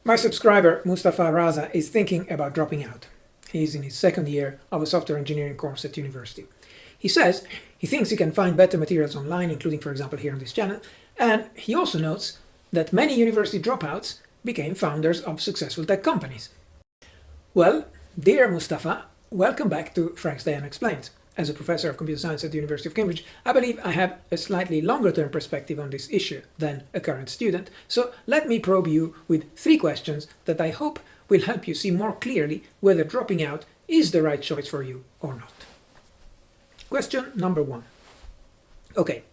My subscriber, Mustafa Raza, is thinking about dropping out. He's in his second year of a software engineering course at university. He says he thinks he can find better materials online, including, for example, here on this channel, and he also notes that many university dropouts became founders of successful tech companies. Well, dear Mustafa, welcome back to Frank's Day Unexplained. As a professor of computer science at the University of Cambridge, I believe I have a slightly longer-term perspective on this issue than a current student, so let me probe you with 3 questions that I hope will help you see more clearly whether dropping out is the right choice for you or not. Question number 1. Okay,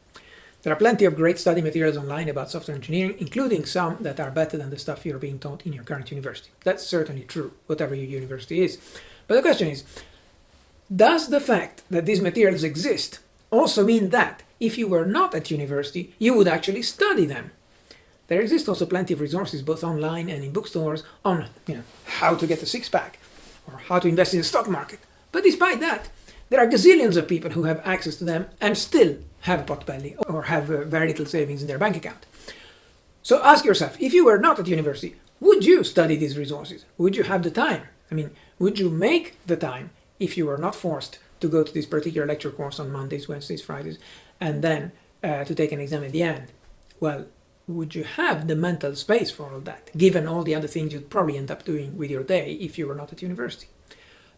there are plenty of great study materials online about software engineering, including some that are better than the stuff you're being taught in your current university. That's certainly true, whatever your university is. But the question is, does the fact that these materials exist also mean that if you were not at university, you would actually study them? There exist also plenty of resources, both online and in bookstores, on how to get a six-pack or how to invest in the stock market. But despite that, there are gazillions of people who have access to them and still have a potbelly or have very little savings in their bank account. So ask yourself, if you were not at university, would you study these resources? Would you have the time? Would you make the time if you were not forced to go to this particular lecture course on Mondays, Wednesdays, Fridays, and then to take an exam at the end? Well, would you have the mental space for all that, given all the other things you'd probably end up doing with your day if you were not at university?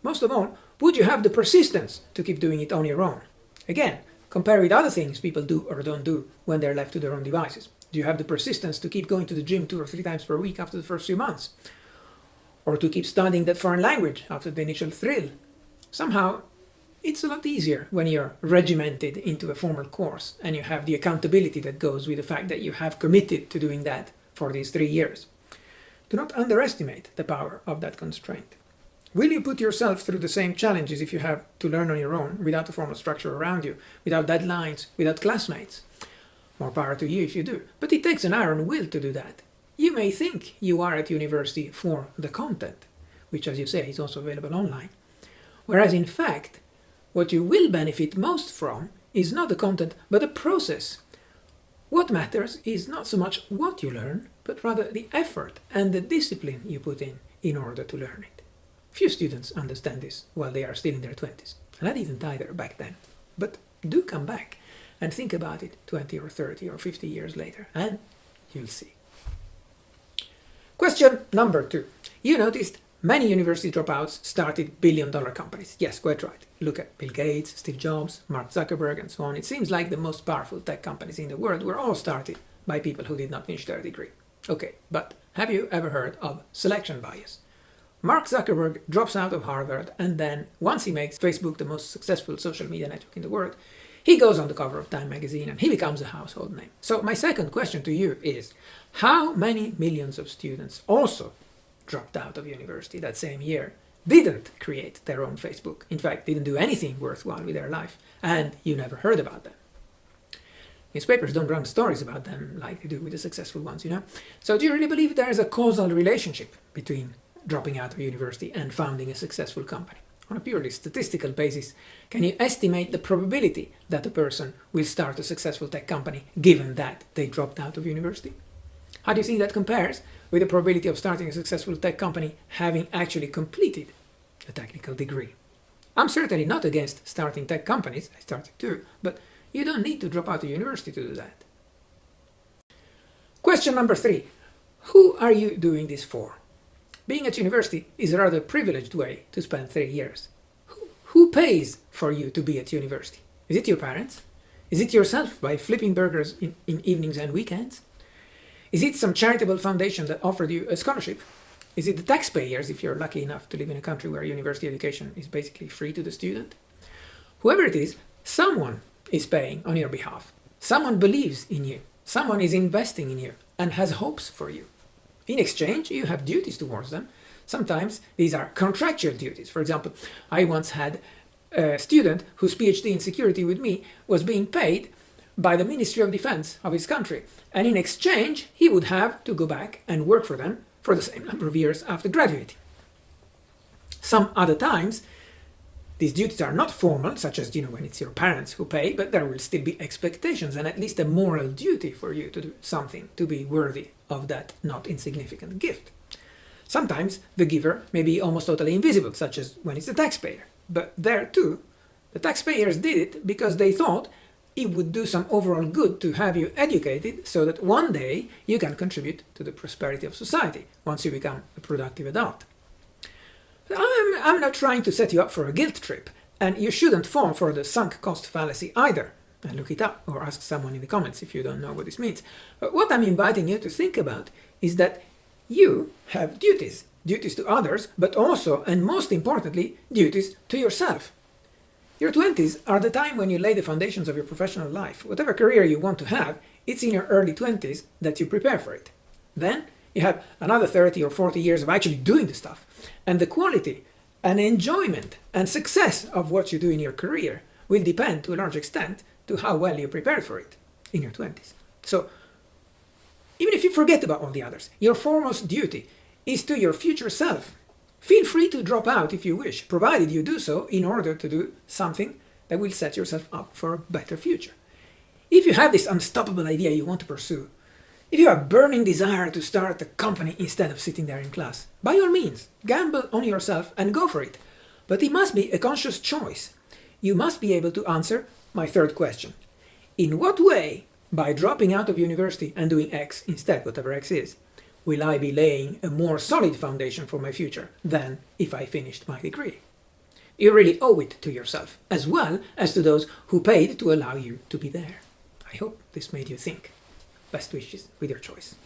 Most of all, would you have the persistence to keep doing it on your own? Again, compare with other things people do or don't do when they're left to their own devices. Do you have the persistence to keep going to the gym 2 or 3 times per week after the first few months? Or to keep studying that foreign language after the initial thrill? Somehow, it's a lot easier when you're regimented into a formal course and you have the accountability that goes with the fact that you have committed to doing that for these 3 years. Do not underestimate the power of that constraint. Will you put yourself through the same challenges if you have to learn on your own, without a formal structure around you, without deadlines, without classmates? More power to you if you do, but it takes an iron will to do that. You may think you are at university for the content, which, as you say, is also available online. Whereas in fact, what you will benefit most from is not the content, but the process. What matters is not so much what you learn, but rather the effort and the discipline you put in order to learn it. Few students understand this while they are still in their 20s, and I didn't either back then. But do come back and think about it 20 or 30 or 50 years later, and you'll see. Question number 2. You noticed many university dropouts started billion-dollar companies. Yes, quite right. Look at Bill Gates, Steve Jobs, Mark Zuckerberg, and so on. It seems like the most powerful tech companies in the world were all started by people who did not finish their degree. Okay, but have you ever heard of selection bias? Mark Zuckerberg drops out of Harvard, and then, once he makes Facebook the most successful social media network in the world, he goes on the cover of Time magazine and he becomes a household name. So my second question to you is, how many millions of students also dropped out of university that same year, didn't create their own Facebook, in fact didn't do anything worthwhile with their life, and you never heard about them? Newspapers don't run stories about them like they do with the successful ones, So do you really believe there is a causal relationship between dropping out of university and founding a successful company? On a purely statistical basis, can you estimate the probability that a person will start a successful tech company given that they dropped out of university? How do you think that compares with the probability of starting a successful tech company having actually completed a technical degree? I'm certainly not against starting tech companies, I started too, but you don't need to drop out of university to do that. Question number 3. Who are you doing this for? Being at university is a rather privileged way to spend 3 years. Who pays for you to be at university? Is it your parents? Is it yourself by flipping burgers in evenings and weekends? Is it some charitable foundation that offered you a scholarship? Is it the taxpayers if you're lucky enough to live in a country where university education is basically free to the student? Whoever it is, someone is paying on your behalf. Someone believes in you. Someone is investing in you and has hopes for you. In exchange, you have duties towards them. Sometimes these are contractual duties. For example, I once had a student whose PhD in security with me was being paid by the Ministry of Defense of his country. And in exchange, he would have to go back and work for them for the same number of years after graduating. Some other times, these duties are not formal, such as, when it's your parents who pay, but there will still be expectations and at least a moral duty for you to do something to be worthy of that not insignificant gift. Sometimes the giver may be almost totally invisible, such as when it's the taxpayer. But there too, the taxpayers did it because they thought it would do some overall good to have you educated so that one day you can contribute to the prosperity of society once you become a productive adult. I'm not trying to set you up for a guilt trip, and you shouldn't fall for the sunk cost fallacy either. And look it up or ask someone in the comments if you don't know what this means. But what I'm inviting you to think about is that you have duties to others, but also, and most importantly, duties to yourself. Your 20s are the time when you lay the foundations of your professional life. Whatever career you want to have, it's in your early 20s that you prepare for it. Then you have another 30 or 40 years of actually doing the stuff. And the quality and enjoyment and success of what you do in your career will depend to a large extent to how well you prepared for it in your 20s. So even if you forget about all the others, your foremost duty is to your future self. Feel free to drop out if you wish, provided you do so in order to do something that will set yourself up for a better future. If you have this unstoppable idea you want to pursue, if you have a burning desire to start a company instead of sitting there in class, by all means, gamble on yourself and go for it. But it must be a conscious choice. You must be able to answer my third question. In what way, by dropping out of university and doing X instead, whatever X is, will I be laying a more solid foundation for my future than if I finished my degree? You really owe it to yourself, as well as to those who paid to allow you to be there. I hope this made you think. Best wishes with your choice.